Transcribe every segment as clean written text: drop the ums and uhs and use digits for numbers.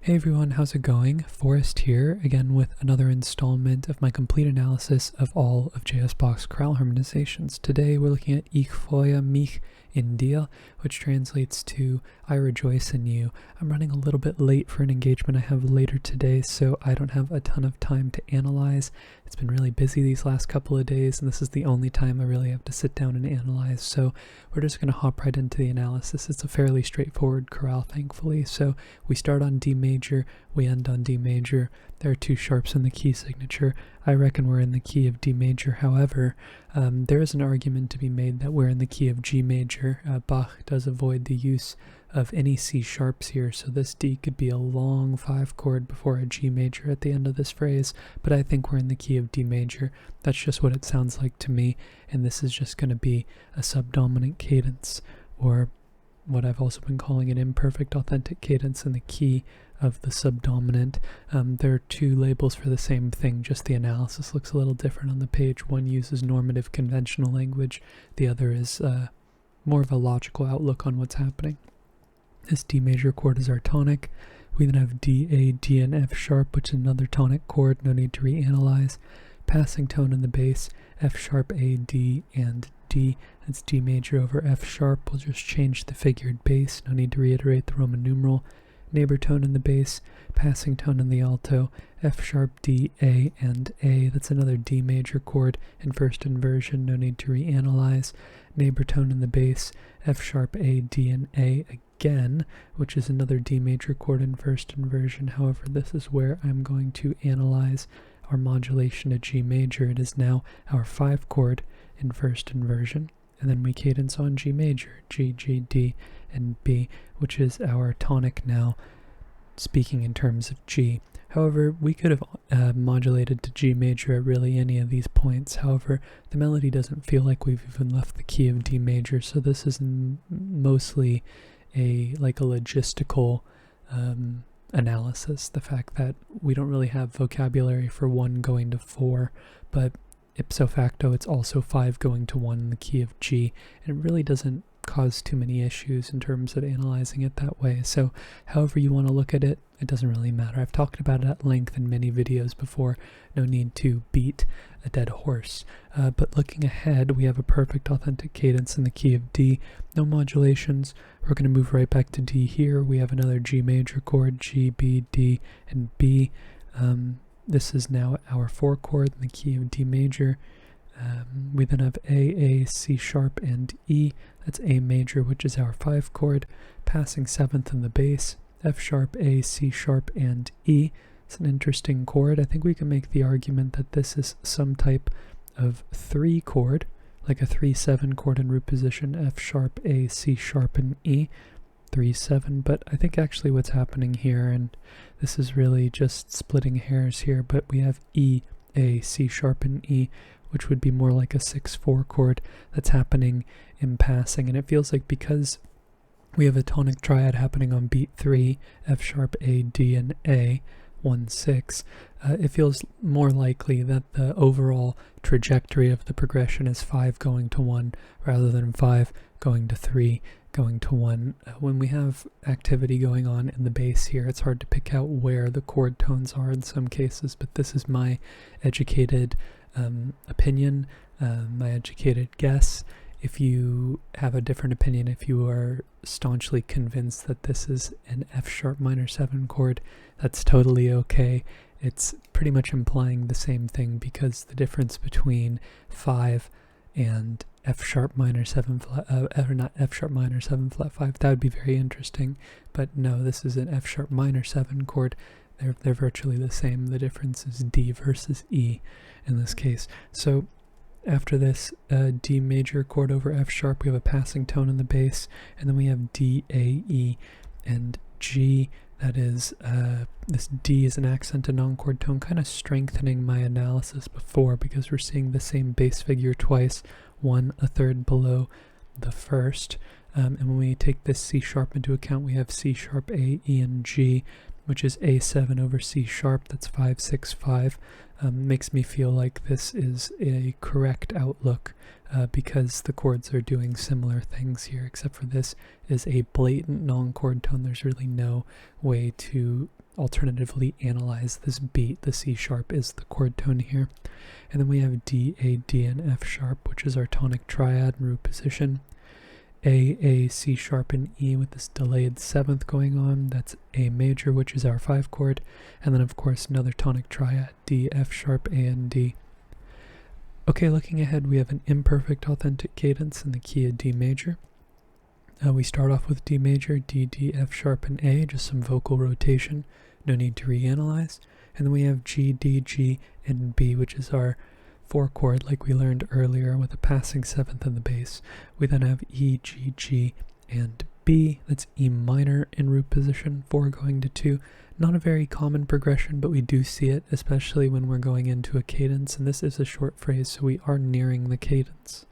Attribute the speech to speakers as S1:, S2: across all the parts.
S1: Hey everyone, how's it going? Forrest here, again with another installment of my complete analysis of all of Bach's chorale harmonizations. Today we're looking at Ich freue mich in dir, which translates to I rejoice in you. I'm running a little bit late for an engagement I have later today, so I don't have a ton of time to analyze. It's been really busy these last couple of days, and this is the only time I really have to sit down and analyze, so we're just going to hop right into the analysis. It's a fairly straightforward chorale, thankfully. So we start on D major, we end on D major. There are two sharps in the key signature. I reckon we're in the key of D major. However, there is an argument to be made that we're in the key of G major. Bach does avoid the use of any C sharps here, so this D could be a long 5 chord before a G major at the end of this phrase, but I think we're in the key of D major. That's just what it sounds like to me, and this is just going to be a subdominant cadence, or what I've also been calling an imperfect authentic cadence in the key of the subdominant. There are two labels for the same thing, just the analysis looks a little different on the page. One uses normative conventional language, the other is more of a logical outlook on what's happening. This D major chord is our tonic. We then have D, A, D, and F sharp, which is another tonic chord, no need to reanalyze. Passing tone in the bass, F sharp, A, D, and D. That's D major over F sharp. We'll just change the figured bass, no need to reiterate the Roman numeral. Neighbor tone in the bass, passing tone in the alto, F sharp, D, A, and A. That's another D major chord in first inversion, no need to reanalyze. Neighbor tone in the bass, F sharp, A, D, and A again, which is another D major chord in first inversion. However, this is where I'm going to analyze our modulation to G major. It is now our 5 chord in first inversion, and then we cadence on G major, G, G, D, and B, which is our tonic now, speaking in terms of G. However, we could have modulated to G major at really any of these points. However, the melody doesn't feel like we've even left the key of D major, so this is mostly a logistical analysis. The fact that we don't really have vocabulary for 1 going to 4, but ipso facto it's also 5 going to 1 in the key of G, and it really doesn't cause too many issues in terms of analyzing it that way. So however you want to look at it, it doesn't really matter. I've talked about it at length in many videos before, no need to beat a dead horse. But looking ahead, we have a perfect authentic cadence in the key of D, no modulations. We're going to move right back to D here. We have another G major chord, G, B, D, and B. This is now our 4 chord in the key of D major. We then have A, C sharp, and E. That's A major, which is our 5 chord. Passing 7th in the bass, F sharp, A, C sharp, and E. It's an interesting chord. I think we can make the argument that this is some type of 3 chord, like a 3-7 chord in root position, F sharp, A, C sharp, and E. 3-7, but I think actually what's happening here, and this is really just splitting hairs here, but we have E, A, C sharp, and E, which would be more like a 6-4 chord that's happening in passing, and it feels like because we have a tonic triad happening on beat 3, F sharp, A, D, and A, 1-6, it feels more likely that the overall trajectory of the progression is 5 going to 1 rather than 5 going to 3 going to 1. When we have activity going on in the bass here, it's hard to pick out where the chord tones are in some cases, but this is my educated opinion, my educated guess. If you have a different opinion, if you are staunchly convinced that this is an F sharp minor 7 chord, that's totally okay. It's pretty much implying the same thing, because the difference between 5 and F sharp minor 7 flat, not F sharp minor 7 flat 5, that would be very interesting, but no, this is an F sharp minor 7 chord. They're virtually the same. The difference is D versus E in this case. So after this D major chord over F sharp, we have a passing tone in the bass, and then we have D, A, E, and G. That is, this D is an accent to non-chord tone, kind of strengthening my analysis before, because we're seeing the same bass figure twice, 1/3 below the first. And when we take this C sharp into account, we have C sharp, A, E, and G, which is A7 over C sharp. That's 5-6-5. Makes me feel like this is a correct outlook because the chords are doing similar things here, except for this is a blatant non-chord tone. There's really no way to alternatively analyze this beat. The C sharp is the chord tone here. And then we have D, A, D, and F sharp, which is our tonic triad in root position. A, C sharp, and E with this delayed 7th going on. That's A major, which is our 5 chord. And then, of course, another tonic triad, D, F sharp, A, and D. Okay, looking ahead, we have an imperfect authentic cadence in the key of D major. We start off with D major, D, D, F sharp, and A, just some vocal rotation. No need to reanalyze. And then we have G, D, G, and B, which is our 4 chord like we learned earlier with a passing 7th in the bass. We then have E, G, G, and B. That's E minor in root position, 4 going to 2. Not a very common progression, but we do see it, especially when we're going into a cadence, and this is a short phrase, so we are nearing the cadence.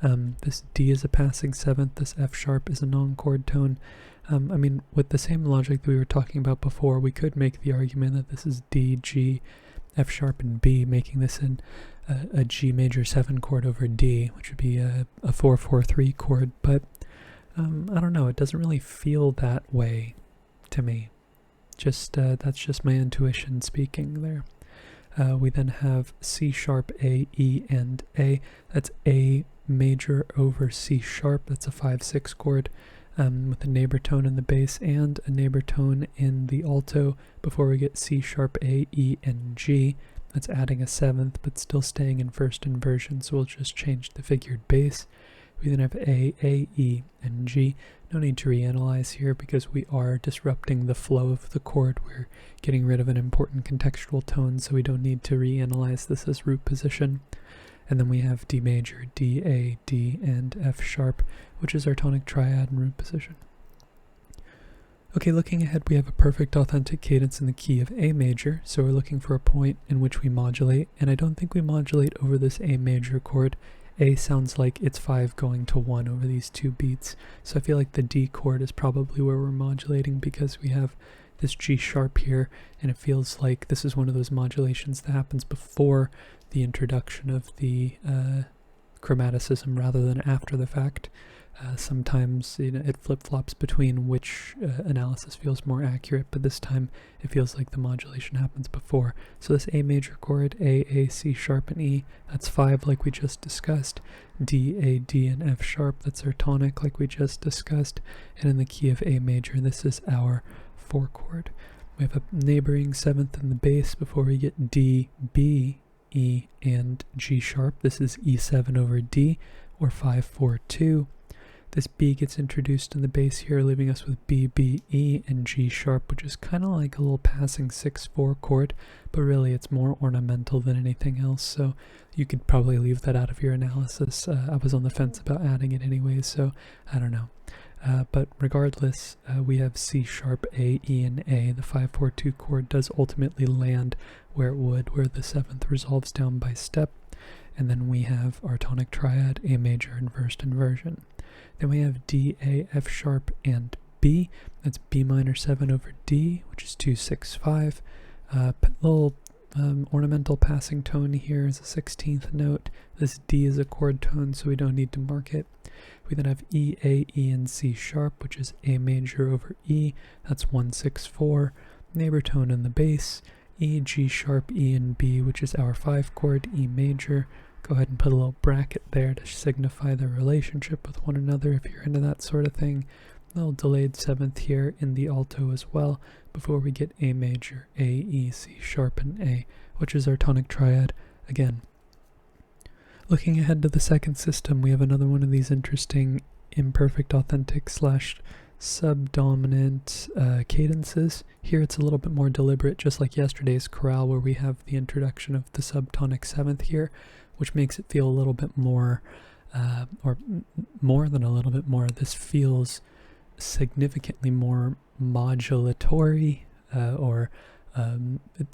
S1: This D is a passing 7th, this F sharp is a non-chord tone. I mean, with the same logic that we were talking about before, we could make the argument that this is D, G, F sharp, and B, making this a G major 7 chord over D, which would be a 4-4-3 chord, but I don't know, it doesn't really feel that way to me. That's just my intuition speaking there. We then have C sharp, A, E, and A. That's A major over C sharp. That's a 5-6 chord with a neighbor tone in the bass and a neighbor tone in the alto before we get C sharp, A, E, and G. That's adding a 7th, but still staying in first inversion, so we'll just change the figured bass. We then have A, E, and G. No need to reanalyze here because we are disrupting the flow of the chord. We're getting rid of an important contextual tone, so we don't need to reanalyze this as root position. And then we have D major, D, A, D, and F sharp, which is our tonic triad in root position. Okay, looking ahead, we have a perfect authentic cadence in the key of A major, so we're looking for a point in which we modulate, and I don't think we modulate over this A major chord. A sounds like it's 5 going to 1 over these 2 beats, so I feel like the D chord is probably where we're modulating because we have this G sharp here, and it feels like this is one of those modulations that happens before the introduction of the chromaticism rather than after the fact. Sometimes it flip-flops between which analysis feels more accurate, but this time it feels like the modulation happens before. So this A major chord, A, C sharp, and E, that's 5 like we just discussed. D, A, D, and F sharp, that's our tonic like we just discussed. And in the key of A major, this is our 4 chord. We have a neighboring 7th in the bass before we get D, B, E, and G sharp. This is E7 over D, or 5-4-2. This B gets introduced in the bass here, leaving us with B, B, E, and G sharp, which is kind of like a little passing 6-4 chord, but really it's more ornamental than anything else, so you could probably leave that out of your analysis. I was on the fence about adding it anyways, so I don't know. But regardless, we have C sharp, A, E, and A. The 5-4-2 chord does ultimately land where it would, where the 7th resolves down by step, and then we have our tonic triad, A major and first inversion. Then we have D, A, F sharp, and B. That's B minor 7 over D, which is 2-6-5. Little ornamental passing tone here is a 16th note. This D is a chord tone, so we don't need to mark it. We then have E, A, E, and C sharp, which is A major over E. That's 1-6-4. Neighbor tone in the bass. E, G sharp, E, and B, which is our 5 chord, E major. Go ahead and put a little bracket there to signify the relationship with one another if you're into that sort of thing. A little delayed 7th here in the alto as well before we get A major, A, E, C sharp, and A, which is our tonic triad again. Looking ahead to the second system, we have another one of these interesting imperfect authentic / subdominant cadences. Here it's a little bit more deliberate, just like yesterday's chorale where we have the introduction of the subtonic 7th here, which makes it feel a little bit more, or more than a little bit more. This feels significantly more modulatory, it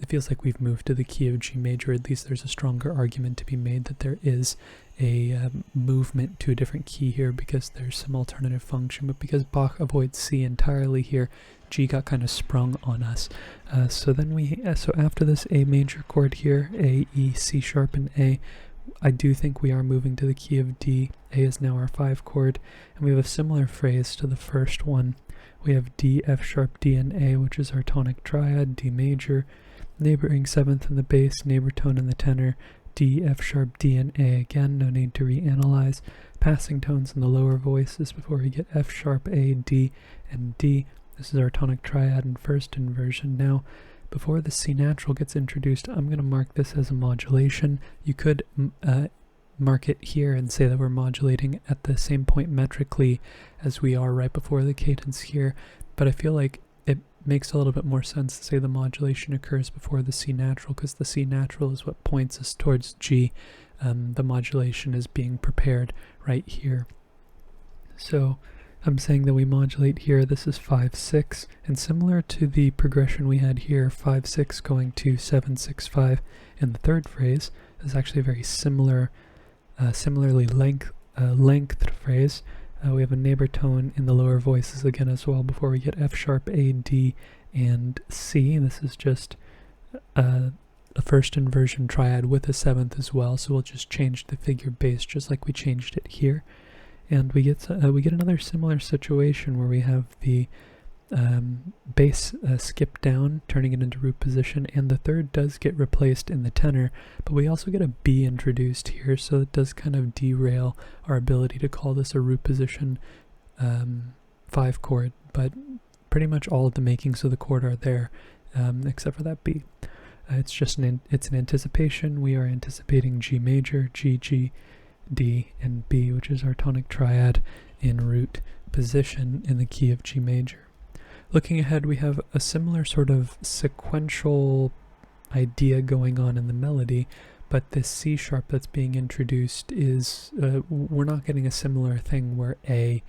S1: feels like we've moved to the key of G major. At least there's a stronger argument to be made that there is a movement to a different key here because there's some alternative function, but because Bach avoids C entirely here, G got kind of sprung on us. So after this A major chord here, A, E, C sharp, and A, I do think we are moving to the key of D. A is now our 5 chord, and we have a similar phrase to the first one. We have D, F sharp, D, and A, which is our tonic triad, D major, neighboring 7th in the bass, neighbor tone in the tenor, D, F sharp, D, and A again, no need to reanalyze. Passing tones in the lower voices before we get F sharp, A, D, and D. This is our tonic triad in first inversion. Now, before the C natural gets introduced, I'm going to mark this as a modulation. You could mark it here and say that we're modulating at the same point metrically as we are right before the cadence here, but I feel like it makes a little bit more sense to say the modulation occurs before the C natural, because the C natural is what points us towards G. The modulation is being prepared right here. So I'm saying that we modulate here. This is 5-6, and similar to the progression we had here, 5-6 going to 7-6-5 in the third phrase, is actually a very similar, similarly lengthed phrase. We have a neighbor tone in the lower voices again as well before we get F sharp, A, D, and C. This is just a first inversion triad with a 7th as well, so we'll just change the figure bass just like we changed it here. And we get another similar situation where we have the bass skip down, turning it into root position, and the third does get replaced in the tenor, but we also get a B introduced here, so it does kind of derail our ability to call this a root position 5 chord, but pretty much all of the makings of the chord are there, except for that B. It's just it's an anticipation. We are anticipating G major, G, G, D, and B, which is our tonic triad in root position in the key of G major. Looking ahead, we have a similar sort of sequential idea going on in the melody, but this C sharp that's being introduced is, we're not getting a similar thing where A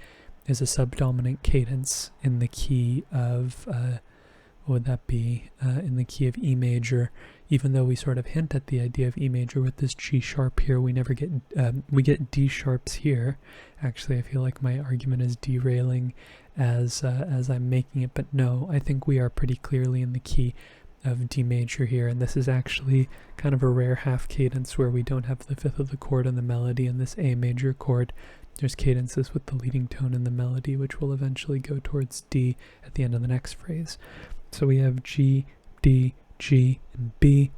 S1: is a subdominant cadence in the key of, what would that be, in the key of E major. Even though we sort of hint at the idea of E major with this G sharp here, we never get, we get D sharps here. Actually, I feel like my argument is derailing as I'm making it, but no, I think we are pretty clearly in the key of D major here, and this is actually kind of a rare half cadence where we don't have the 5th of the chord in the melody in this A major chord. There's cadences with the leading tone in the melody, which will eventually go towards D at the end of the next phrase. So we have G, D, G, and B.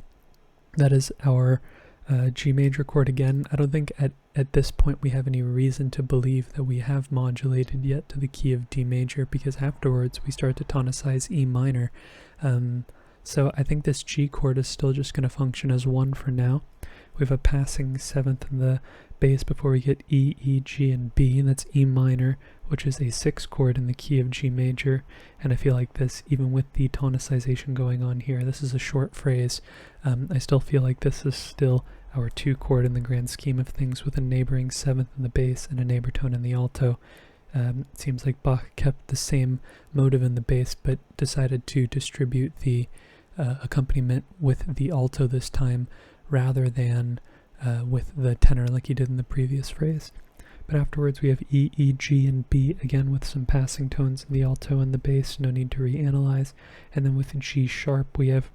S1: That is our G major chord again. I don't think at this point we have any reason to believe that we have modulated yet to the key of D major, because afterwards we start to tonicize E minor. So I think this G chord is still just going to function as 1 for now. We have a passing 7th in the bass before we get E, E, G, and B, and that's E minor, which is a 6 chord in the key of G major. And I feel like this, even with the tonicization going on here, this is a short phrase. I still feel like this is still our 2 chord in the grand scheme of things, with a neighboring 7th in the bass and a neighbor tone in the alto. It seems like Bach kept the same motive in the bass, but decided to distribute the accompaniment with the alto this time, rather than with the tenor like he did in the previous phrase. But afterwards we have E, E, G, and B, again with some passing tones in the alto and the bass, no need to reanalyze. And then with G sharp we have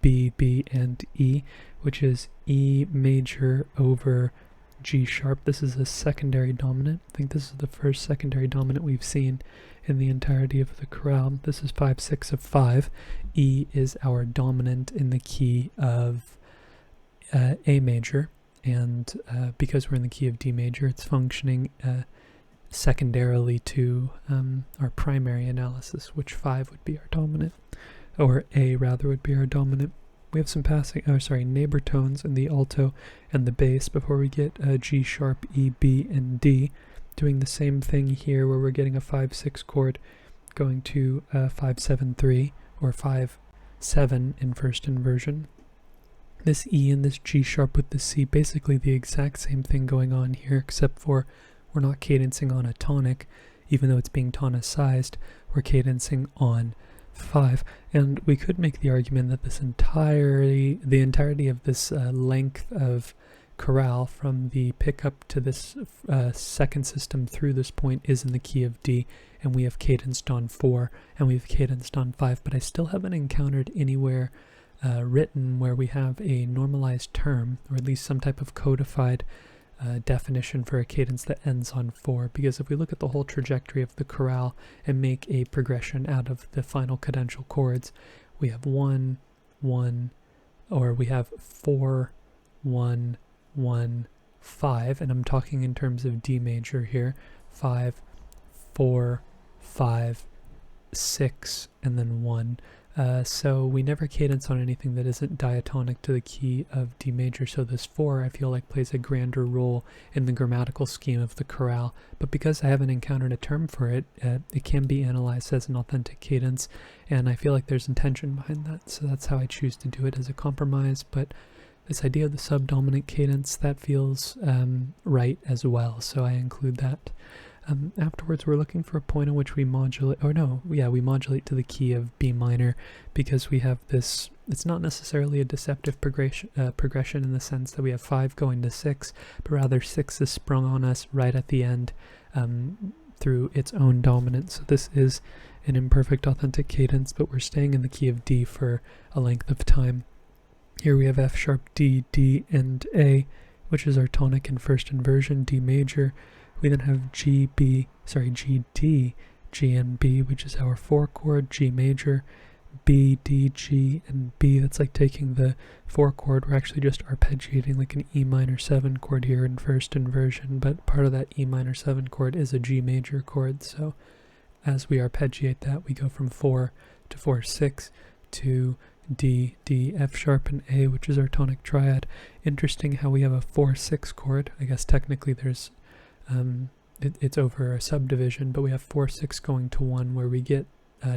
S1: B, B, and E, which is E major over G sharp. This is a secondary dominant. I think this is the first secondary dominant we've seen in the entirety of the chorale. This is 5-6 of 5. E is our dominant in the key of A major, and because we're in the key of D major, it's functioning secondarily to our primary analysis, which 5 would be our dominant, or A rather would be our dominant. We have some neighbor tones in the alto and the bass before we get G sharp, E, B, and D. Doing the same thing here where we're getting a 5-6 chord going to 5-7-3 or 5-7 in first inversion. This E and this G sharp with the C, basically the exact same thing going on here, except for we're not cadencing on a tonic, even though it's being tonicized, we're cadencing on 5. And we could make the argument that the entirety of this length of chorale from the pickup to this second system through this point is in the key of D, and we have cadenced on 4 and we've cadenced on 5, but I still haven't encountered anywhere written where we have a normalized term, or at least some type of codified definition for a cadence that ends on 4, because if we look at the whole trajectory of the chorale and make a progression out of the final cadential chords, we have 1, 1, or we have 4, 1, 1, 5, and I'm talking in terms of D major here, 5, 4, 5, 6, and then 1. So we never cadence on anything that isn't diatonic to the key of D major, so this 4 I feel like plays a grander role in the grammatical scheme of the chorale, but because I haven't encountered a term for it, it can be analyzed as an authentic cadence, and I feel like there's intention behind that, so that's how I choose to do it as a compromise. But this idea of the subdominant cadence, that feels right as well, so I include that. Afterwards, we're looking for a point in which we modulate, we modulate to the key of B minor, because we have this, it's not necessarily a deceptive progression in the sense that we have 5 going to 6, but rather 6 is sprung on us right at the end through its own dominance. So this is an imperfect authentic cadence, but we're staying in the key of D for a length of time. Here we have F sharp, D, D, and A, which is our tonic in first inversion, D major. We then have G, D, G, and B, which is our 4 chord, G major, B, D, G, and B. That's like taking the 4 chord. We're actually just arpeggiating like an E minor 7 chord here in first inversion, but part of that E minor 7 chord is a G major chord. So as we arpeggiate that, we go from 4 to 4, 6 to D, D, F sharp, and A, which is our tonic triad. Interesting how we have a 4, 6 chord. I guess technically there's it's over a subdivision, but we have 4, 6 going to 1, where we get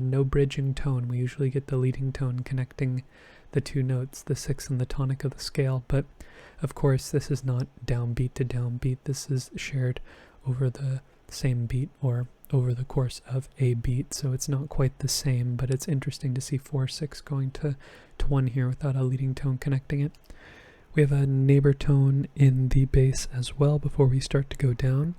S1: no bridging tone. We usually get the leading tone connecting the two notes, the 6 and the tonic of the scale, but of course this is not downbeat to downbeat. This is shared over the same beat or over the course of a beat, so it's not quite the same, but it's interesting to see 4, 6 going to 1 here without a leading tone connecting it. We have a neighbor tone in the bass as well before we start to go down.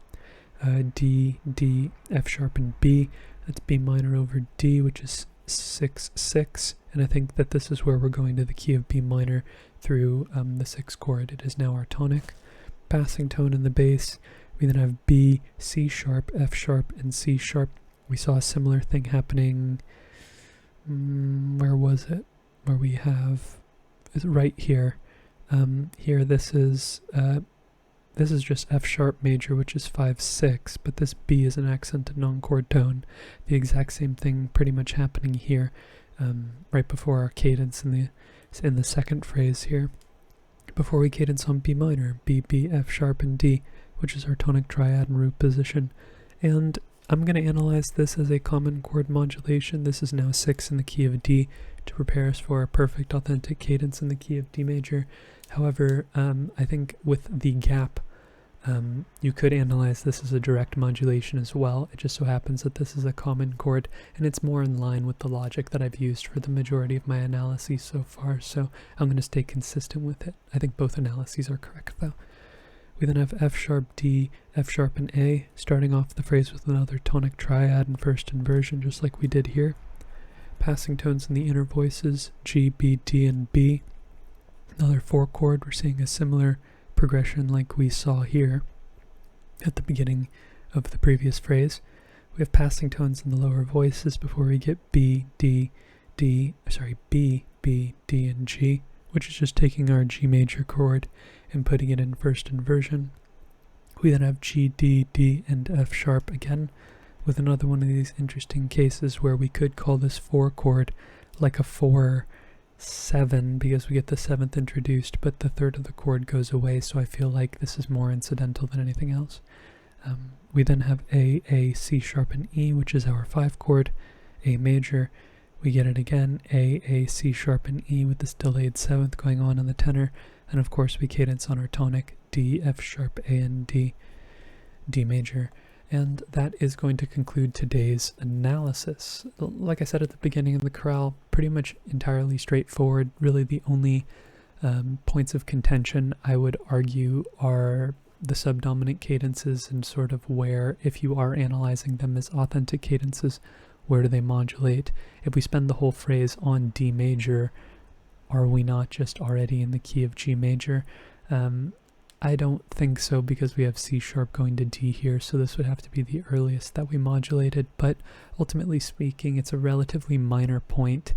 S1: D, D, F sharp, and B. That's B minor over D, which is 6, 6. And I think that this is where we're going to the key of B minor through the 6th chord. It is now our tonic. Passing tone in the bass. We then have B, C sharp, F sharp, and C sharp. We saw a similar thing happening. Where was it? Where we have, is it right here? Here this is just F sharp major, which is 5, 6, but this B is an accented non-chord tone. The exact same thing pretty much happening here, right before our cadence in the second phrase here. Before we cadence on B minor, B, B, F sharp, and D, which is our tonic triad and root position. And I'm going to analyze this as a common chord modulation. This is now 6 in the key of D to prepare us for a perfect authentic cadence in the key of D major. However, I think with the gap, you could analyze this as a direct modulation as well. It just so happens that this is a common chord, and it's more in line with the logic that I've used for the majority of my analyses so far, so I'm going to stay consistent with it. I think both analyses are correct, though. We then have F sharp, D, F sharp, and A, starting off the phrase with another tonic triad in first inversion, just like we did here. Passing tones in the inner voices, G, B, D, and B. Another 4 chord, we're seeing a similar progression like we saw here at the beginning of the previous phrase. We have passing tones in the lower voices before we get B, D, B, B, D, and G, which is just taking our G major chord and putting it in first inversion. We then have G, D, D, and F sharp again, with another one of these interesting cases where we could call this 4 chord like a 4, 7, because we get the 7th introduced, but the 3rd of the chord goes away, so I feel like this is more incidental than anything else. We then have A, C sharp, and E, which is our 5 chord, A major. We get it again, A, C sharp, and E, with this delayed 7th going on in the tenor, and of course we cadence on our tonic, D, F sharp, A, and D, D major. And that is going to conclude today's analysis. Like I said at the beginning of the chorale, pretty much entirely straightforward. Really the only points of contention I would argue are the subdominant cadences and sort of where, if you are analyzing them as authentic cadences, where do they modulate? If we spend the whole phrase on D major, are we not just already in the key of G major? I don't think so, because we have C sharp going to D here, so this would have to be the earliest that we modulated, but ultimately speaking, it's a relatively minor point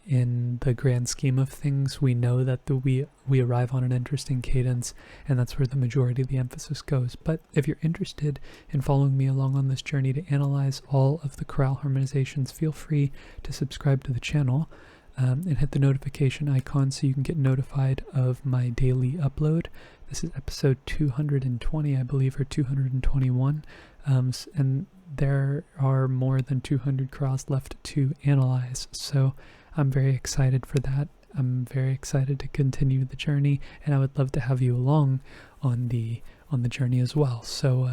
S1: in the grand scheme of things. We know that we arrive on an interesting cadence, and that's where the majority of the emphasis goes. But if you're interested in following me along on this journey to analyze all of the chorale harmonizations, feel free to subscribe to the channel and hit the notification icon so you can get notified of my daily upload. This is episode 220, I believe, or 221, and there are more than 200 chorales left to analyze, so I'm very excited for that. I'm very excited to continue the journey, and I would love to have you along on the journey as well. So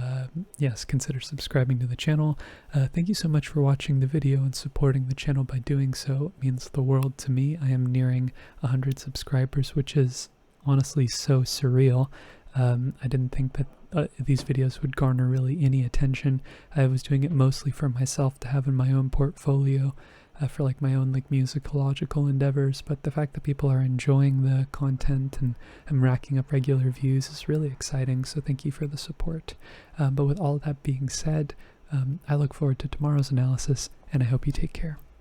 S1: yes, consider subscribing to the channel. Thank you so much for watching the video and supporting the channel by doing so. It means the world to me. I am nearing 100 subscribers, which is honestly so surreal. I didn't think that these videos would garner really any attention. I was doing it mostly for myself to have in my own portfolio, for like my own like musicological endeavors, but the fact that people are enjoying the content and I'm racking up regular views is really exciting, so thank you for the support. But with all that being said, I look forward to tomorrow's analysis, and I hope you take care.